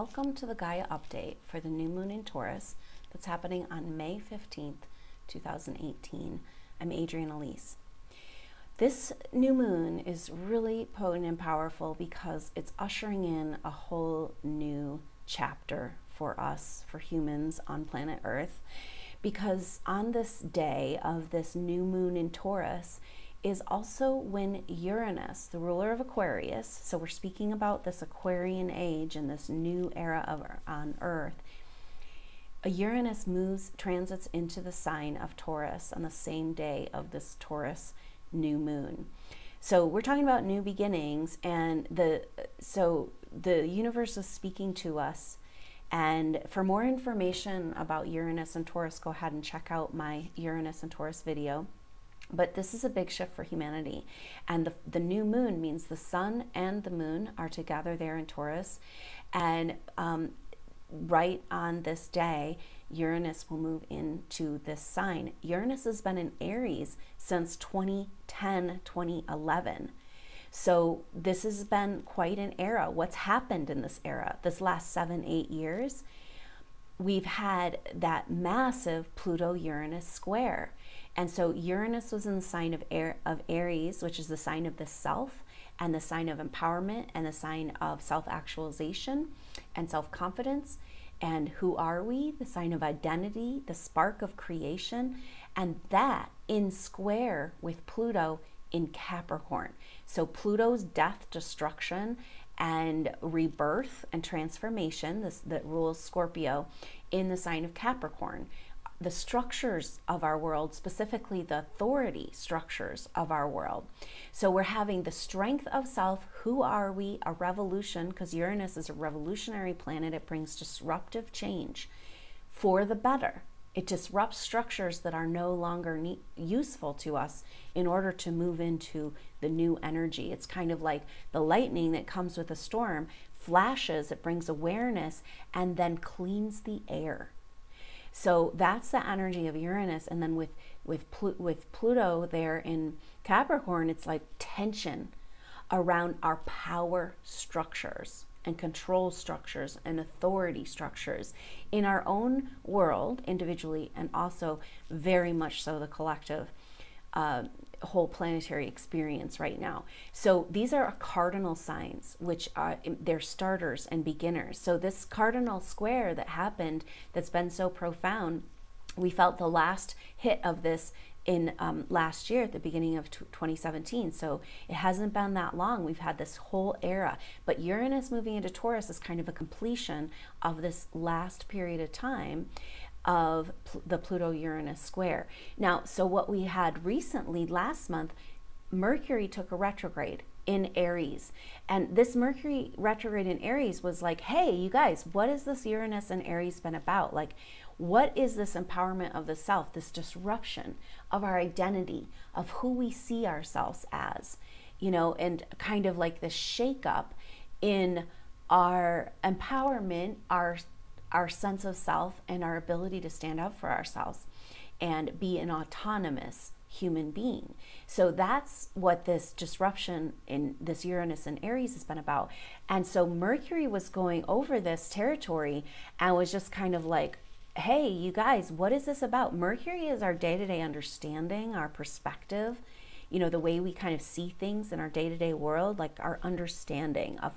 welcome to the Gaia update for the new moon in Taurus that's happening on May 15th, 2018. I'm Adrienne Elise. This new moon is really potent and powerful because it's ushering in a whole new chapter for us, for humans on planet Earth, because on this day of this new moon in Taurus is also when Uranus, the ruler of Aquarius, so we're speaking about this Aquarian age and this new era on Earth, Uranus transits into the sign of Taurus on the same day of this Taurus new moon. So we're talking about new beginnings, and the universe is speaking to us. And for more information about Uranus and Taurus, go ahead and check out my Uranus and Taurus video. But this is a big shift for humanity. And the new moon means the sun and the moon are together there in Taurus. And right on this day, Uranus will move into this sign. Uranus has been in Aries since 2010, 2011. So this has been quite an era. What's happened in this era, this last 7-8 years? We've had that massive Pluto-Uranus square. And so Uranus was in the sign of Aries, which is the sign of the self, and the sign of empowerment, and the sign of self-actualization and self-confidence. And who are we? The sign of identity, the spark of creation, and that in square with Pluto in Capricorn. So Pluto's death, destruction, and rebirth and transformation, that rules Scorpio, in the sign of Capricorn. The structures of our world, specifically the authority structures of our world. So we're having the strength of self. Who are we? A revolution, because Uranus is a revolutionary planet. It brings disruptive change for the better. It disrupts structures that are no longer useful to us in order to move into the new energy. It's kind of like the lightning that comes with a storm, flashes, it brings awareness, and then cleans the air. So that's the energy of Uranus. And then with Pluto there in Capricorn, it's like tension around our power structures and control structures and authority structures in our own world individually, and also very much so the collective whole planetary experience right now. So these are cardinal signs, which are they're starters and beginners. So this cardinal square that happened, that's been so profound, we felt the last hit of this in last year at the beginning of 2017. So it hasn't been that long. We've had this whole era, but Uranus moving into Taurus is kind of a completion of this last period of time of the Pluto-Uranus square. Now, so what we had recently last month, Mercury took a retrograde in Aries, and this Mercury retrograde in Aries was like, hey, you guys, what has this Uranus and Aries been about? Like, what is this empowerment of the self, this disruption of our identity, of who we see ourselves as, you know, and kind of like the shakeup in our empowerment, our sense of self, and our ability to stand up for ourselves and be an autonomous human being. So that's what this disruption in this Uranus and Aries has been about. And so Mercury was going over this territory and was just kind of like, hey, you guys, what is this about? Mercury is our day-to-day understanding, our perspective, you know, the way we kind of see things in our day-to-day world, like our understanding of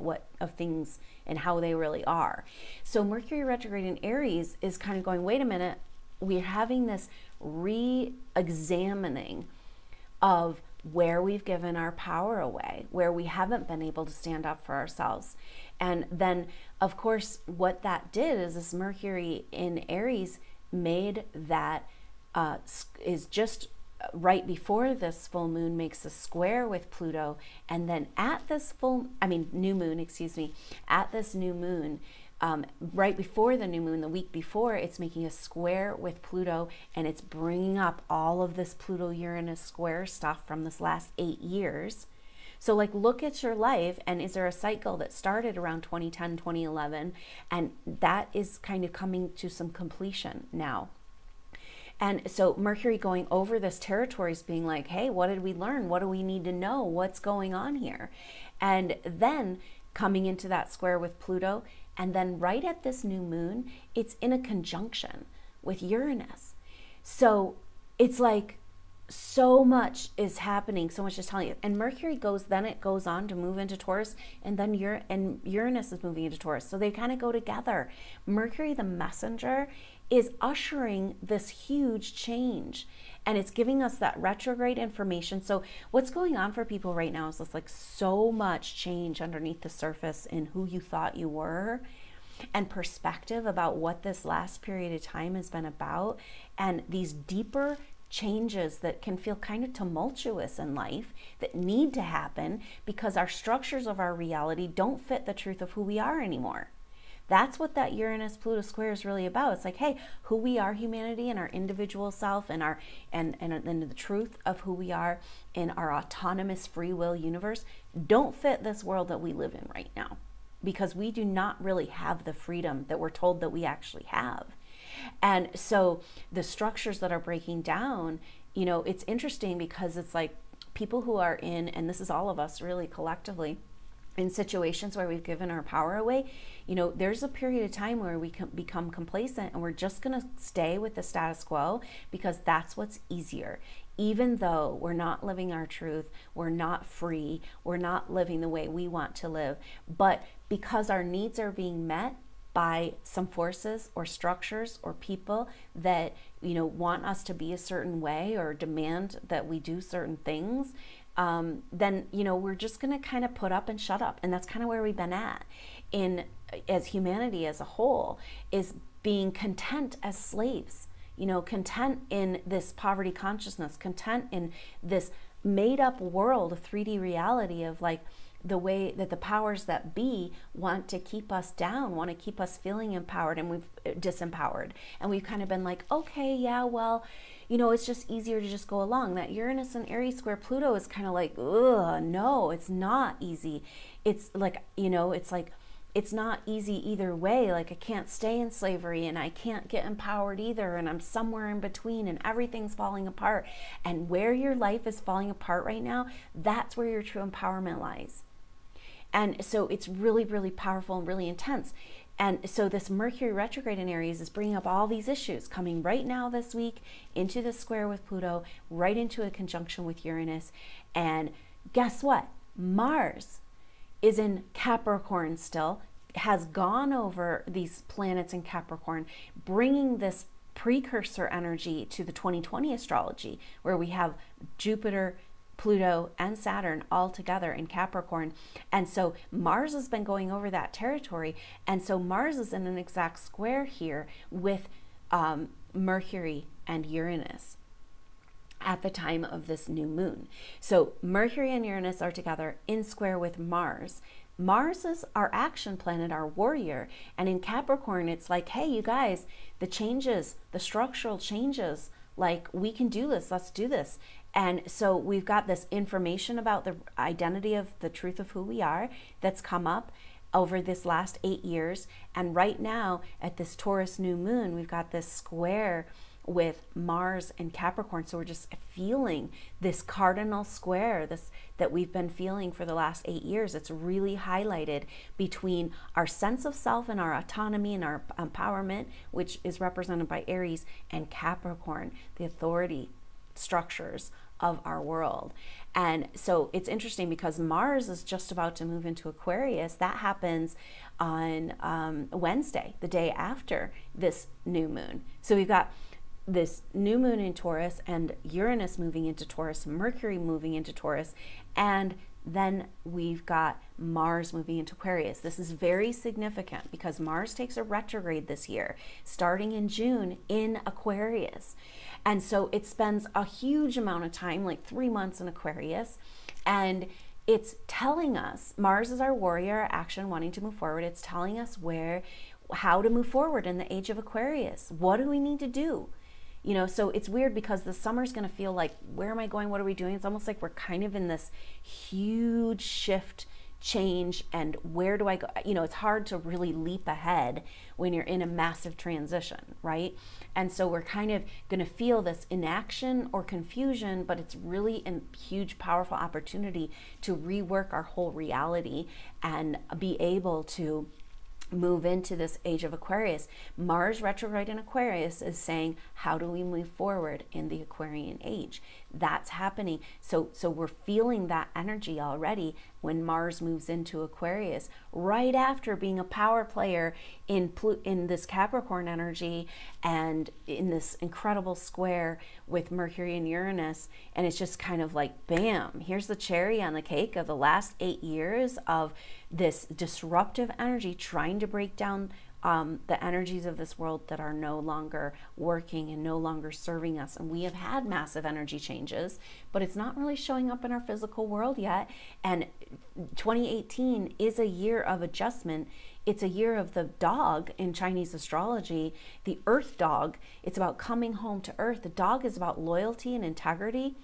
things and how they really are. So Mercury retrograde in Aries is kind of going, wait a minute, we're having this re-examining of where we've given our power away, where we haven't been able to stand up for ourselves. And then, of course, what that did is this Mercury in Aries made that, is just right before this full moon makes a square with Pluto, and then at this new moon, excuse me, at this new moon, right before the new moon, the week before, it's making a square with Pluto, and it's bringing up all of this Pluto-Uranus square stuff from this last 8 years. So like, look at your life, and is there a cycle that started around 2010, 2011, and that is kind of coming to some completion now. And so Mercury going over this territory is being like, hey, what did we learn? What do we need to know? What's going on here? And then coming into that square with Pluto. And then right at this new moon, it's in a conjunction with Uranus. So it's like so much is happening, so much is telling you. And Mercury goes on to move into Taurus, and then Uranus is moving into Taurus. So they kind of go together. Mercury, the messenger, is ushering this huge change, and it's giving us that retrograde information. So what's going on for people right now is just like so much change underneath the surface in who you thought you were, and perspective about what this last period of time has been about, and these deeper changes that can feel kind of tumultuous in life that need to happen because our structures of our reality don't fit the truth of who we are anymore. That's what that Uranus-Pluto square is really about. It's like, hey, who we are, humanity, and our individual self, and our and the truth of who we are in our autonomous free will universe don't fit this world that we live in right now, because we do not really have the freedom that we're told that we actually have. And so the structures that are breaking down, you know, it's interesting because it's like people who are in, and this is all of us really collectively, in situations where we've given our power away, you know, there's a period of time where we can become complacent and we're just going to stay with the status quo because that's what's easier. Even though we're not living our truth, we're not free, we're not living the way we want to live, but because our needs are being met by some forces or structures or people that, you know, want us to be a certain way or demand that we do certain things, then, you know, we're just going to kind of put up and shut up. And that's kind of where we've been at as humanity as a whole, is being content as slaves, you know, content in this poverty consciousness, content in this made up world of 3D reality of like, the way that the powers that be want to keep us down, want to keep us feeling empowered, and we've disempowered. And we've kind of been like, okay, yeah, well, you know, it's just easier to just go along. That Uranus and Aries square Pluto is kind of like, ugh, no, it's not easy. It's like, you know, it's like, it's not easy either way. Like, I can't stay in slavery and I can't get empowered either. And I'm somewhere in between and everything's falling apart. And where your life is falling apart right now, that's where your true empowerment lies. And so it's really, really powerful and really intense. And so this Mercury retrograde in Aries is bringing up all these issues coming right now this week into the square with Pluto, right into a conjunction with Uranus. And guess what? Mars is in Capricorn still, has gone over these planets in Capricorn, bringing this precursor energy to the 2020 astrology, where we have Jupiter, Pluto, and Saturn all together in Capricorn. And so Mars has been going over that territory. And so Mars is in an exact square here with Mercury and Uranus at the time of this new moon. So Mercury and Uranus are together in square with Mars. Mars is our action planet, our warrior. And in Capricorn, it's like, hey, you guys, the changes, the structural changes, like, we can do this, let's do this. And so we've got this information about the identity of the truth of who we are that's come up over this last 8 years. And right now at this Taurus new moon, we've got this square with Mars and Capricorn. So we're just feeling this cardinal square, this that we've been feeling for the last 8 years. It's really highlighted between our sense of self and our autonomy and our empowerment, which is represented by Aries, and Capricorn, the authority structures of our world. And so it's interesting because Mars is just about to move into Aquarius. That happens on Wednesday, the day after this new moon. So we've got this new moon in Taurus and Uranus moving into Taurus, Mercury moving into Taurus, and then we've got Mars moving into Aquarius. This is very significant because Mars takes a retrograde this year, starting in June in Aquarius. And so it spends a huge amount of time, like 3 months in Aquarius, and it's telling us, Mars is our warrior, our action, wanting to move forward. It's telling us how to move forward in the age of Aquarius. What do we need to do? You know, so it's weird because the summer's going to feel like, where am I going? What are we doing? It's almost like we're kind of in this huge shift change and where do I go? You know, it's hard to really leap ahead when you're in a massive transition, right? And so we're kind of going to feel this inaction or confusion, but it's really a huge, powerful opportunity to rework our whole reality and be able to move into this age of Aquarius. Mars retrograde in Aquarius is saying, how do we move forward in the Aquarian age? That's happening. So we're feeling that energy already when Mars moves into Aquarius, right after being a power player in this Capricorn energy and in this incredible square with Mercury and Uranus. And it's just kind of like, bam, here's the cherry on the cake of the last 8 years of this disruptive energy trying to break down the energies of this world that are no longer working and no longer serving us. And we have had massive energy changes, but it's not really showing up in our physical world yet. And 2018 is a year of adjustment. It's a year of the dog in Chinese astrology, the earth dog. It's about coming home to earth. The dog is about loyalty and integrity.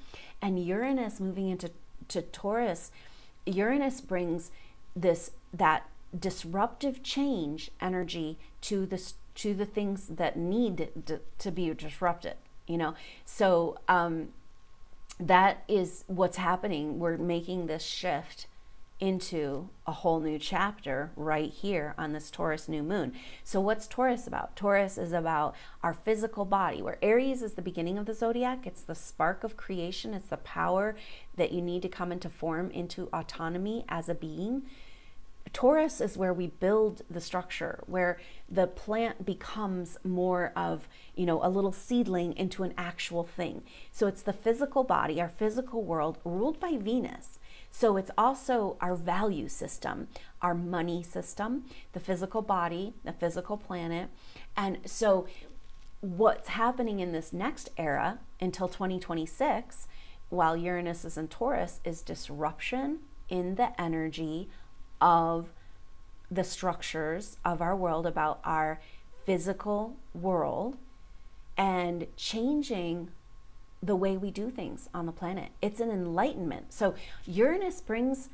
And Uranus moving into Taurus, Uranus brings that disruptive change energy to the things that need to be disrupted, you know. So that is what's happening. We're making this shift into a whole new chapter right here on this Taurus new moon. So what's Taurus about? Taurus is about our physical body, where Aries is the beginning of the zodiac. It's the spark of creation. It's the power that you need to come into form, into autonomy as a being. Taurus is where we build the structure, where the plant becomes more of, you know, a little seedling into an actual thing. So it's the physical body, our physical world, ruled by Venus. So it's also our value system, our money system, the physical body, the physical planet. And so what's happening in this next era until 2026, while Uranus is in Taurus, is disruption in the energy of the structures of our world, about our physical world, and changing the way we do things on the planet. It's an enlightenment. So Uranus brings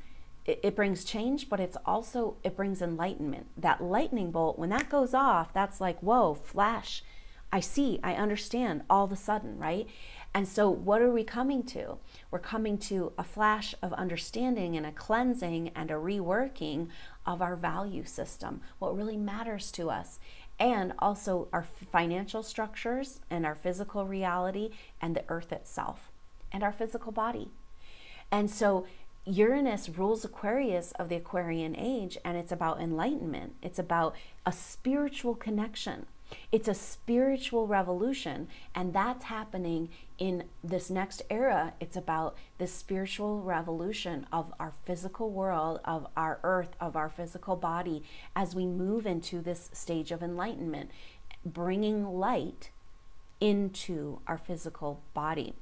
change, but it brings enlightenment. That lightning bolt, when that goes off, that's like, whoa, flash. I see, I understand all of a sudden, right? And so what are we coming to? We're coming to a flash of understanding and a cleansing and a reworking of our value system, what really matters to us, and also our financial structures and our physical reality and the earth itself and our physical body. And so Uranus rules Aquarius of the Aquarian age, and it's about enlightenment. It's about a spiritual connection. It's a spiritual revolution, and that's happening in this next era. It's about this spiritual revolution of our physical world, of our earth, of our physical body, as we move into this stage of enlightenment, bringing light into our physical body.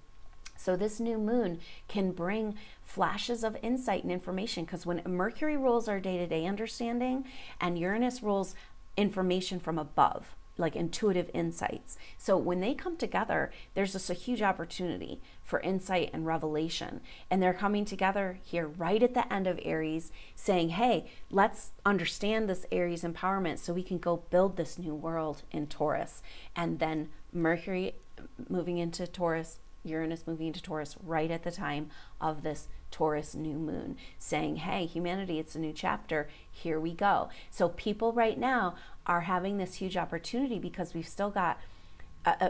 So this new moon can bring flashes of insight and information, because when Mercury rules our day-to-day understanding and Uranus rules information from above, like intuitive insights. So when they come together, there's just a huge opportunity for insight and revelation. And they're coming together here right at the end of Aries, saying, hey, let's understand this Aries empowerment so we can go build this new world in Taurus. And then Mercury moving into Taurus, Uranus moving into Taurus right at the time of this Taurus new moon, saying, hey, humanity, it's a new chapter. Here we go. So people right now are having this huge opportunity, because we've still got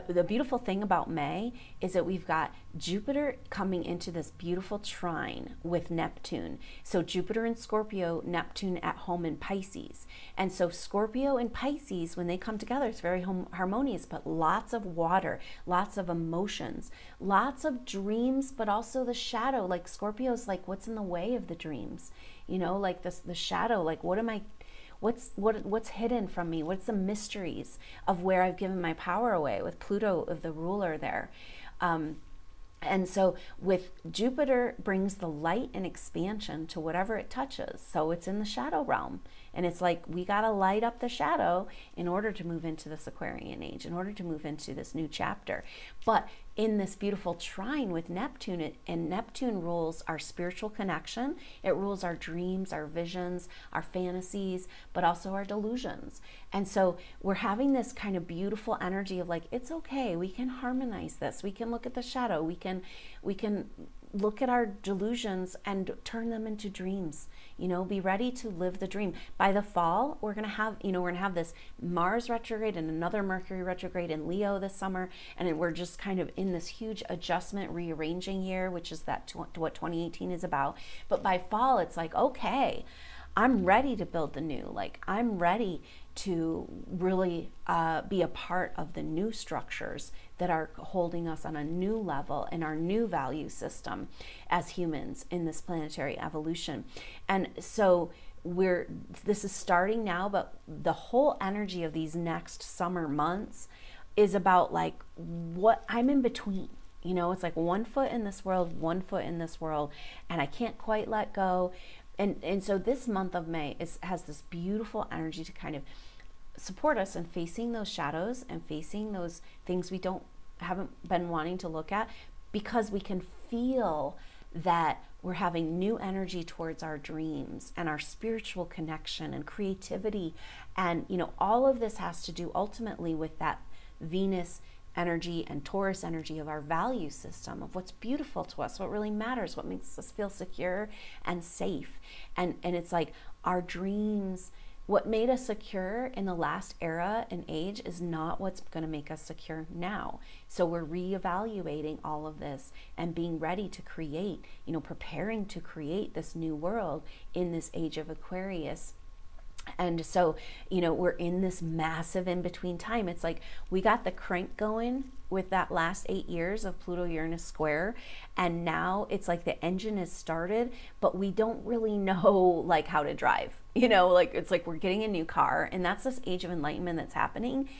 the beautiful thing about May is that we've got Jupiter coming into this beautiful trine with Neptune. So Jupiter in Scorpio, Neptune at home in Pisces. And so Scorpio and Pisces, when they come together, it's very harmonious, but lots of water, lots of emotions, lots of dreams, but also the shadow. Like Scorpio's like, what's in the way of the dreams? You know, like the shadow, like what's hidden from me? What's the mysteries of where I've given my power away, with Pluto of the ruler there? And so with Jupiter brings the light and expansion to whatever it touches. So it's in the shadow realm. And it's like, we got to light up the shadow in order to move into this Aquarian age, in order to move into this new chapter. But in this beautiful trine with Neptune, and Neptune rules our spiritual connection. It rules our dreams, our visions, our fantasies, but also our delusions. And so we're having this kind of beautiful energy of like, it's okay, we can harmonize this. We can look at the shadow. We can look at our delusions and turn them into dreams. You know, be ready to live the dream. By the fall, we're going to have, you know, we're going to have this Mars retrograde and another Mercury retrograde in Leo this summer. And we're just kind of in this huge adjustment, rearranging year, which is what 2018 is about. But by fall, it's like, okay, I'm ready to build the new. Like, I'm ready to really be a part of the new structures that are holding us on a new level in our new value system as humans in this planetary evolution. And so this is starting now, but the whole energy of these next summer months is about like what I'm in between. You know, it's like 1 foot in this world, 1 foot in this world, and I can't quite let go. And so this month of May has this beautiful energy to kind of support us in facing those shadows and facing those things we haven't been wanting to look at, because we can feel that we're having new energy towards our dreams and our spiritual connection and creativity. And, you know, all of this has to do ultimately with that Venus energy and Taurus energy of our value system, of what's beautiful to us, what really matters, what makes us feel secure and safe. And it's like our dreams, what made us secure in the last era and age is not what's going to make us secure now. So we're reevaluating all of this and being ready to create, you know, preparing to create this new world in this age of Aquarius. And so, you know, we're in this massive in-between time. It's like we got the crank going with that last 8 years of Pluto-Uranus square, and now it's like the engine is started, but we don't really know like how to drive. You know, like it's like we're getting a new car, and that's this age of enlightenment that's happening.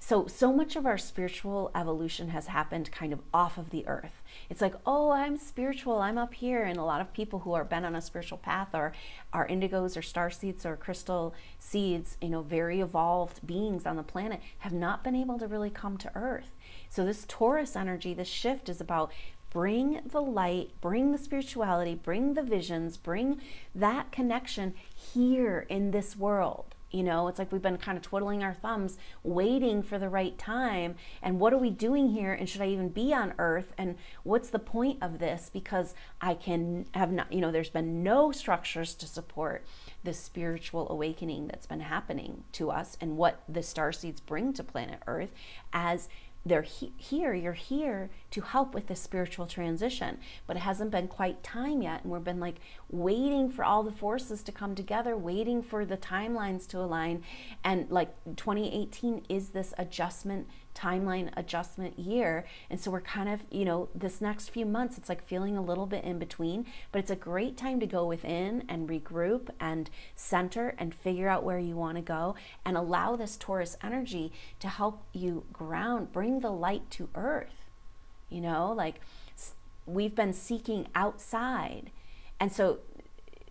So much of our spiritual evolution has happened kind of off of the earth. It's like, oh, I'm spiritual, I'm up here. And a lot of people who are been on a spiritual path are indigos or star seeds or crystal seeds, you know, very evolved beings on the planet, have not been able to really come to earth. So this Taurus energy, this shift is about bring the light, bring the spirituality, bring the visions, bring that connection here in this world. You know, it's like we've been kind of twiddling our thumbs, waiting for the right time. And what are we doing here? And should I even be on Earth? And what's the point of this? Because I can have not, you know, there's been no structures to support this spiritual awakening that's been happening to us and what the starseeds bring to planet Earth as they're here, you're here to help with this spiritual transition, but it hasn't been quite time yet. And we've been like waiting for all the forces to come together, waiting for the timelines to align. And like 2018 is this timeline adjustment year. And so we're kind of, you know, this next few months, it's like feeling a little bit in between, but it's a great time to go within and regroup and center and figure out where you want to go and allow this Taurus energy to help you ground, bring the light to earth. You know, like we've been seeking outside. And so,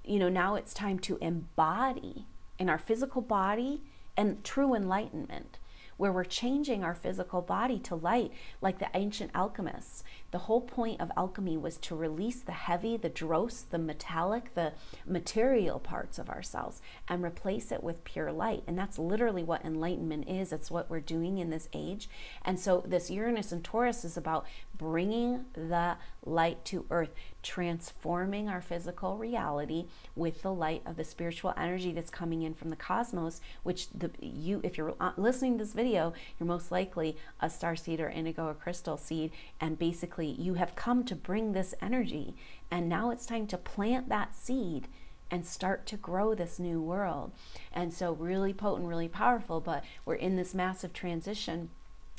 you know, now it's time to embody in our physical body and true enlightenment, where we're changing our physical body to light, like the ancient alchemists. The whole point of alchemy was to release the heavy, the dross, the metallic, the material parts of ourselves and replace it with pure light. And that's literally what enlightenment is. It's what we're doing in this age. And so this Uranus and Taurus is about bringing the light to earth, transforming our physical reality with the light of the spiritual energy that's coming in from the cosmos, which if you're listening to this video, you're most likely a starseed or indigo or crystal seed, and basically you have come to bring this energy, and now it's time to plant that seed and start to grow this new world. And so really potent, really powerful, but we're in this massive transition.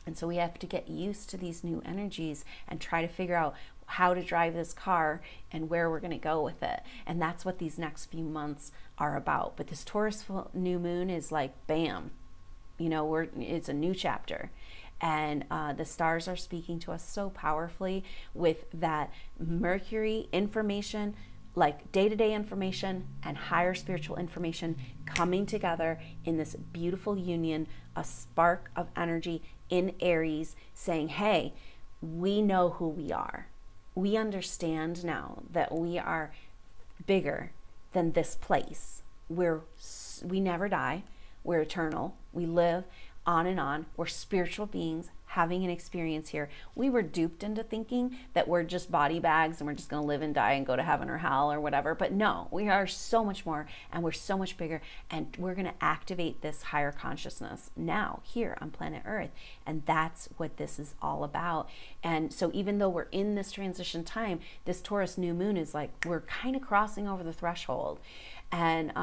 And so we have to get used to these new energies and try to figure out how to drive this car and where we're going to go with it. And that's what these next few months are about. But this Taurus new moon is like, bam, you know, it's a new chapter. And the stars are speaking to us so powerfully with that Mercury information, like day-to-day information and higher spiritual information coming together in this beautiful union, a spark of energy in Aries saying, hey, we know who we are. We understand now that we are bigger than this place. We never die. We're eternal. We live on and on. We're spiritual beings having an experience here. We were duped into thinking that we're just body bags and we're just going to live and die and go to heaven or hell or whatever. But no, we are so much more, and we're so much bigger, and we're going to activate this higher consciousness now here on planet Earth. And that's what this is all about. And so even though we're in this transition time, this Taurus new moon is like, we're kind of crossing over the threshold. And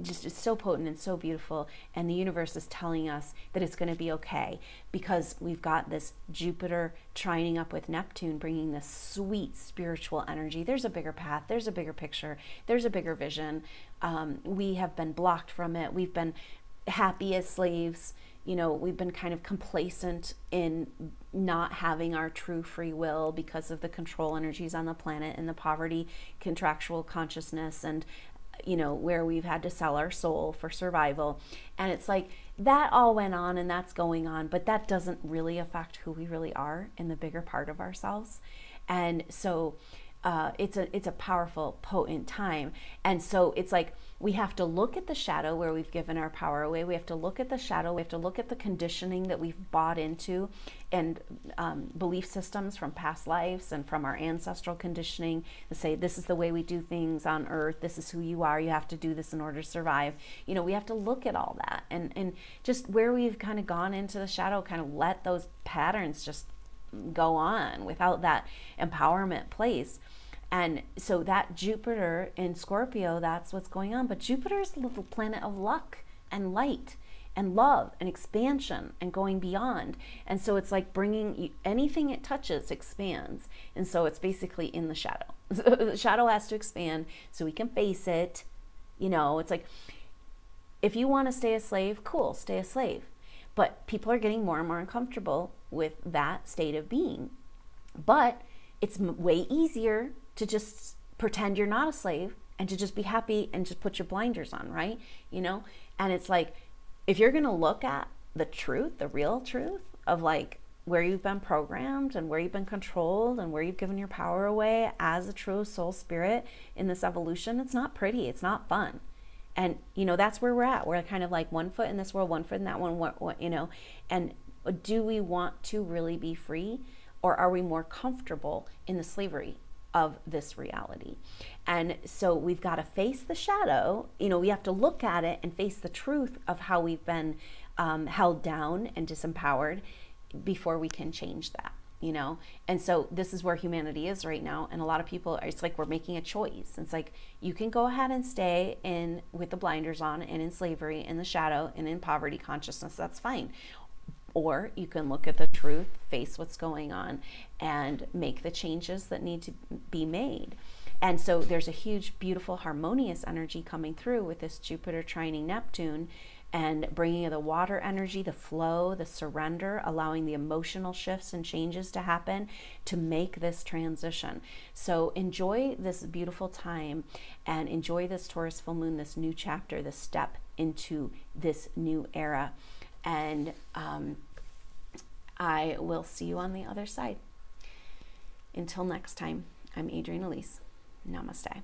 just it's so potent and so beautiful, and the universe is telling us that it's going to be okay, because we've got this Jupiter trining up with Neptune, bringing this sweet spiritual energy. There's a bigger path, there's a bigger picture, there's a bigger vision. We have been blocked from it. We've been happy as slaves. You know, we've been kind of complacent in not having our true free will because of the control energies on the planet and the poverty contractual consciousness, and you know, where we've had to sell our soul for survival. And it's like that all went on, and that's going on, but that doesn't really affect who we really are in the bigger part of ourselves. And so it's a powerful, potent time. And so it's like we have to look at the shadow where we've given our power away. We have to look at the shadow. We have to look at the conditioning that we've bought into, and belief systems from past lives and from our ancestral conditioning to say, this is the way we do things on Earth. This is who you are. You have to do this in order to survive. You know, we have to look at all that, and just where we've kind of gone into the shadow, kind of let those patterns just go on without that empowerment place. And so that Jupiter in Scorpio, that's what's going on. But Jupiter is the little planet of luck and light and love and expansion and going beyond. And so it's like bringing anything it touches expands. And so it's basically in the shadow. The shadow has to expand so we can face it. You know, it's like, if you want to stay a slave, cool, stay a slave. But people are getting more and more uncomfortable with that state of being. But it's way easier to just pretend you're not a slave and to just be happy and just put your blinders on, right? You know, and it's like, if you're going to look at the truth, the real truth of like where you've been programmed and where you've been controlled and where you've given your power away as a true soul spirit in this evolution, it's not pretty, it's not fun. And, you know, that's where we're at. We're kind of like one foot in this world, one foot in that one, you know, and do we want to really be free, or are we more comfortable in the slavery of this reality? And so we've got to face the shadow. You know, we have to look at it and face the truth of how we've been held down and disempowered before we can change that, you know. And so this is where humanity is right now, and a lot of people, it's like we're making a choice. It's like, you can go ahead and stay in with the blinders on and in slavery, in the shadow, and in poverty consciousness. That's fine. Or you can look at the truth, face what's going on, and make the changes that need to be made. And so there's a huge, beautiful, harmonious energy coming through with this Jupiter trining Neptune, and bringing the water energy, the flow, the surrender, allowing the emotional shifts and changes to happen to make this transition. So enjoy this beautiful time, and enjoy this Taurus full moon, this new chapter, this step into this new era. And I will see you on the other side. Until next time, I'm Adrienne Elise. Namaste.